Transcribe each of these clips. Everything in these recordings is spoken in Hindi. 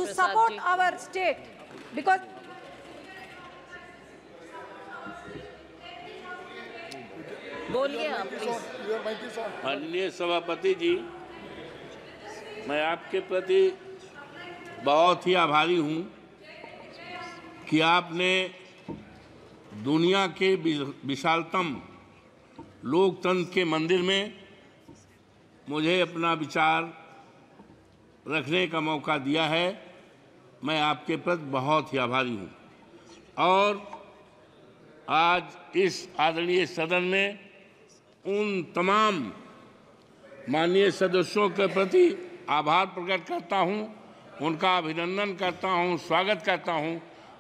to support our state, because बोलिए आप। माननीय सभापति जी, मैं आपके प्रति बहुत ही आभारी हूं कि आपने दुनिया के विशालतम लोकतंत्र के मंदिर में मुझे अपना विचार रखने का मौका दिया है। मैं आपके प्रति बहुत ही आभारी हूं और आज इस आदरणीय सदन में उन तमाम माननीय सदस्यों के प्रति आभार प्रकट करता हूं, उनका अभिनंदन करता हूं, स्वागत करता हूं,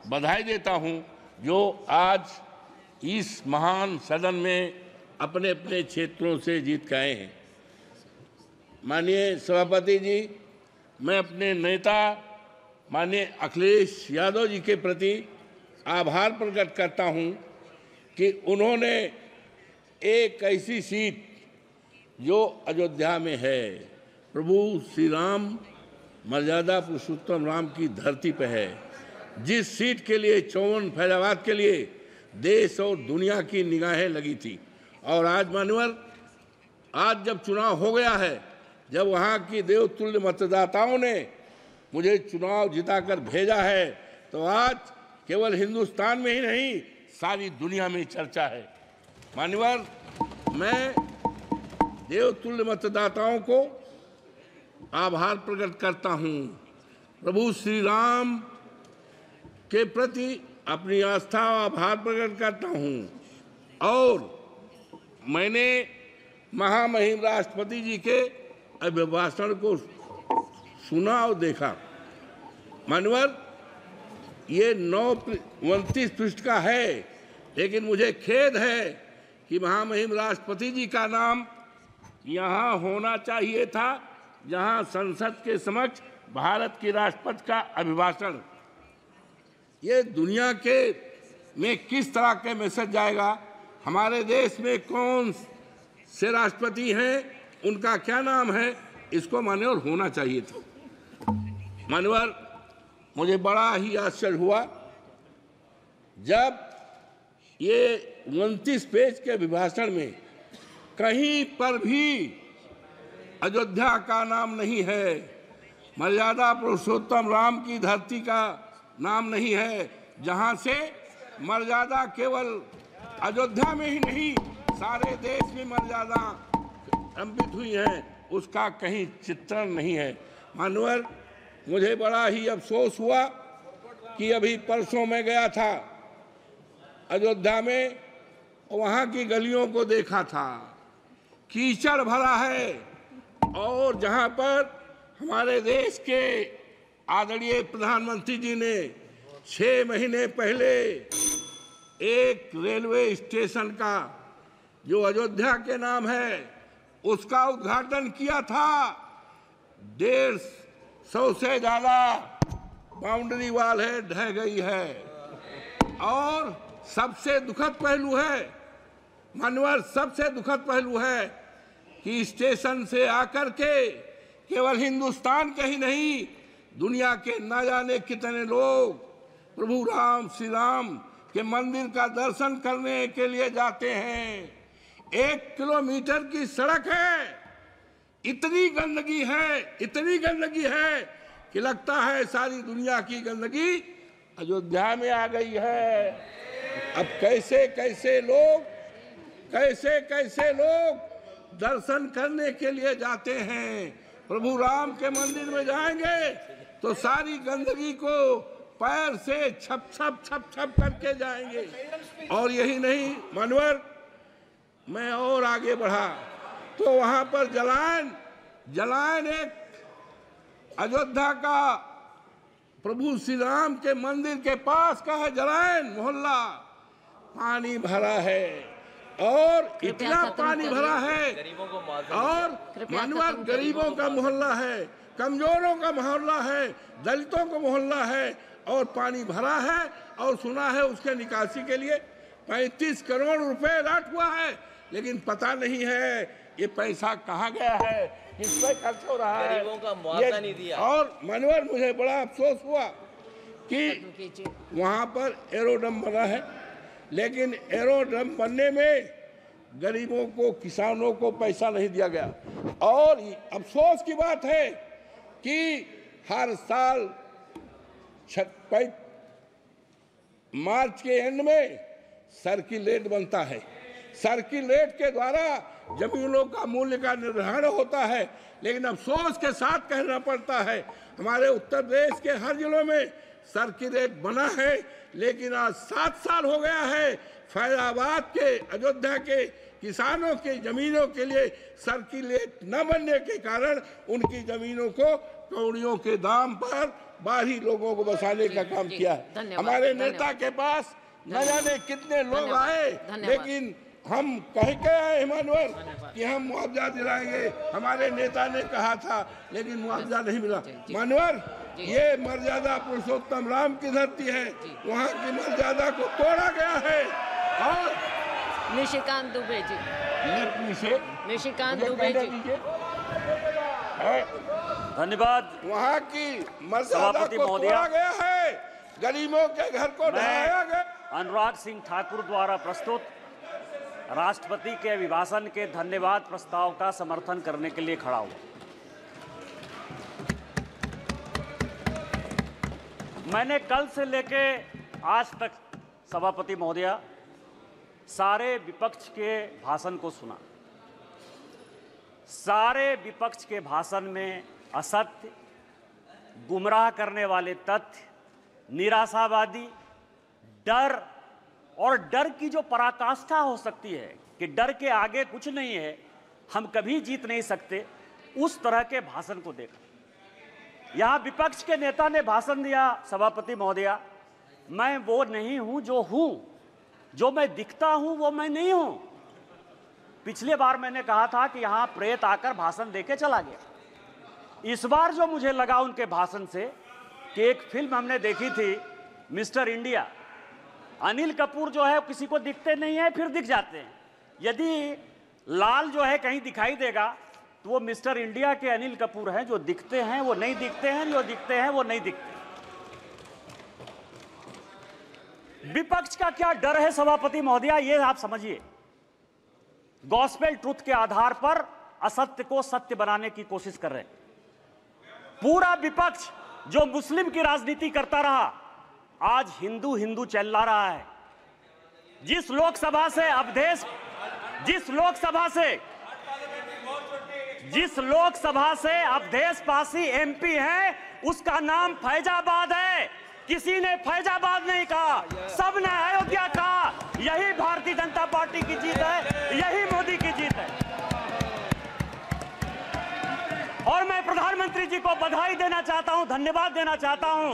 बधाई देता हूं, जो आज इस महान सदन में अपने अपने क्षेत्रों से जीत के आए हैं। माननीय सभापति जी, मैं अपने नेता माननीय अखिलेश यादव जी के प्रति आभार प्रकट करता हूं कि उन्होंने एक ऐसी सीट जो अयोध्या में है, प्रभु श्री राम मर्यादा पुरुषोत्तम राम की धरती पर है, जिस सीट के लिए 54 फैजाबाद के लिए देश और दुनिया की निगाहें लगी थी। और आज मान्यवर, आज जब चुनाव हो गया है, जब वहाँ की देवतुल्य मतदाताओं ने मुझे चुनाव जिताकर भेजा है, तो आज केवल हिंदुस्तान में ही नहीं, सारी दुनिया में चर्चा है। मान्यवर, मैं देवतुल्य मतदाताओं को आभार प्रकट करता हूं, प्रभु श्री राम के प्रति अपनी आस्था और आभार प्रकट करता हूं और मैंने महामहिम राष्ट्रपति जी के अभिभाषण को सुना और देखा। मान्यवर, ये 29 पृष्ठ का है, लेकिन मुझे खेद है कि महामहिम राष्ट्रपति जी का नाम यहाँ होना चाहिए था, जहाँ संसद के समक्ष भारत के राष्ट्रपति का अभिभाषण। ये दुनिया के में किस तरह के मैसेज जाएगा, हमारे देश में कौन से राष्ट्रपति हैं, उनका क्या नाम है, इसको मान्यवर होना चाहिए था। मान्यवर, मुझे बड़ा ही आश्चर्य हुआ जब ये 29 पेज के अभिभाषण में कहीं पर भी अयोध्या का नाम नहीं है, मर्यादा पुरुषोत्तम राम की धरती का नाम नहीं है, जहां से मर्यादा केवल अयोध्या में ही नहीं, सारे देश में मर्यादा अंकित हुई है, उसका कहीं चित्रण नहीं है। मान्यवर, मुझे बड़ा ही अफसोस हुआ कि अभी परसों मैं गया था अयोध्या में, वहाँ की गलियों को देखा था, कीचड़ भरा है, और जहाँ पर हमारे देश के आदरणीय प्रधानमंत्री जी ने 6 महीने पहले एक रेलवे स्टेशन का जो अयोध्या के नाम है उसका उद्घाटन किया था। 150 से ज़्यादा बाउंड्री वाल है, ढह गई है। और सबसे दुखद पहलू है मान्यवर, सबसे दुखद पहलू है कि स्टेशन से आकर के केवल हिंदुस्तान के ही नहीं, दुनिया के न जाने कितने लोग प्रभु राम श्री राम के मंदिर का दर्शन करने के लिए जाते हैं। 1 किलोमीटर की सड़क है, इतनी गंदगी है, इतनी गंदगी है कि लगता है सारी दुनिया की गंदगी अयोध्या में आ गई है। अब कैसे कैसे लोग दर्शन करने के लिए जाते हैं, प्रभु राम के मंदिर में जाएंगे तो सारी गंदगी को पैर से छप करके जाएंगे। और यही नहीं मान्यवर, मैं और आगे बढ़ा तो वहां पर जलायन एक अयोध्या का प्रभु श्री राम के मंदिर के पास का है जलायन मोहल्ला, पानी भरा है, और इतना पानी भरा है, और मानवर गरीबों का मोहल्ला है, कमजोरों का मोहल्ला है, दलितों का मोहल्ला है, और पानी भरा है। और सुना है उसके निकासी के लिए 35 करोड़ रुपए अलॉट हुआ है, लेकिन पता नहीं है ये पैसा कहाँ गया है, किस पे खर्च हो रहा है, गरीबों का मुआवजा नहीं दिया। और मनोहर, मुझे बड़ा अफसोस हुआ कि वहाँ पर एरोड्रम बना है, लेकिन एरोड्रम बनने में गरीबों को, किसानों को पैसा नहीं दिया गया। और अफसोस की बात है कि हर साल मार्च के एंड में सर्किल रेट बनता है। सर्किल रेट के द्वारा जमीनों का मूल्य का निर्धारण होता है, लेकिन अफसोस के साथ कहना पड़ता है हमारे उत्तर प्रदेश के हर जिलों में सर्किल रेट बना है, लेकिन आज 7 साल हो गया है फैजाबाद के, अयोध्या के किसानों की जमीनों के लिए सर्किल रेट न बनने के कारण उनकी जमीनों को कौड़ियों के दाम पर बाहरी लोगों को बसाने का काम किया है। हमारे नेता के पास न जाने कितने लोग आए, लेकिन हम कह के आए मनोहर कि हम मुआवजा दिलाएंगे, हमारे नेता ने कहा था, लेकिन मुआवजा नहीं मिला। मनोहर, ये मर्यादा पुरुषोत्तम राम की धरती है, वहाँ की मर्यादा को तोड़ा गया है। और निशिकांत दुबे जी, निशिकांत दुबे जी, धन्यवाद। वहाँ की मर्यादा को तोड़ा गया है, गरीबों के घर को ढहाया गया। अनुराग सिंह ठाकुर द्वारा प्रस्तुत राष्ट्रपति के अभिभाषण के धन्यवाद प्रस्ताव का समर्थन करने के लिए खड़ा हुआ। मैंने कल से लेके आज तक सभापति महोदया सारे विपक्ष के भाषण को सुना। सारे विपक्ष के भाषण में असत्य, गुमराह करने वाले तथ्य, निराशावादी, डर और डर की जो पराकाष्ठा हो सकती है कि डर के आगे कुछ नहीं है, हम कभी जीत नहीं सकते, उस तरह के भाषण को देखा। यहां विपक्ष के नेता ने भाषण दिया, सभापति महोदया, मैं वो नहीं हूं जो हूं, जो मैं दिखता हूं वो मैं नहीं हूं। पिछले बार मैंने कहा था कि यहां प्रेत आकर भाषण देके चला गया। इस बार जो मुझे लगा उनके भाषण से कि एक फिल्म हमने देखी थी मिस्टर इंडिया, अनिल कपूर जो है किसी को दिखते नहीं है, फिर दिख जाते हैं। यदि लाल जो है कहीं दिखाई देगा तो वो मिस्टर इंडिया के अनिल कपूर हैं, जो दिखते हैं वो नहीं दिखते हैं, जो दिखते हैं वो नहीं दिखते। विपक्ष का क्या डर है सभापति महोदया, ये आप समझिए। गॉस्पेल ट्रुथ के आधार पर असत्य को सत्य बनाने की कोशिश कर रहे हैं। पूरा विपक्ष जो मुस्लिम की राजनीति करता रहा, आज हिंदू हिंदू चिल्ला रहा है। जिस लोकसभा से अवधेश, जिस लोकसभा से अवधेश पासी एमपी है, उसका नाम फैजाबाद है। किसी ने फैजाबाद नहीं कहा, सबने अयोध्या कहा। यही भारतीय जनता पार्टी की जीत है, यही मोदी की जीत है। और मैं प्रधानमंत्री जी को बधाई देना चाहता हूं, धन्यवाद देना चाहता हूं।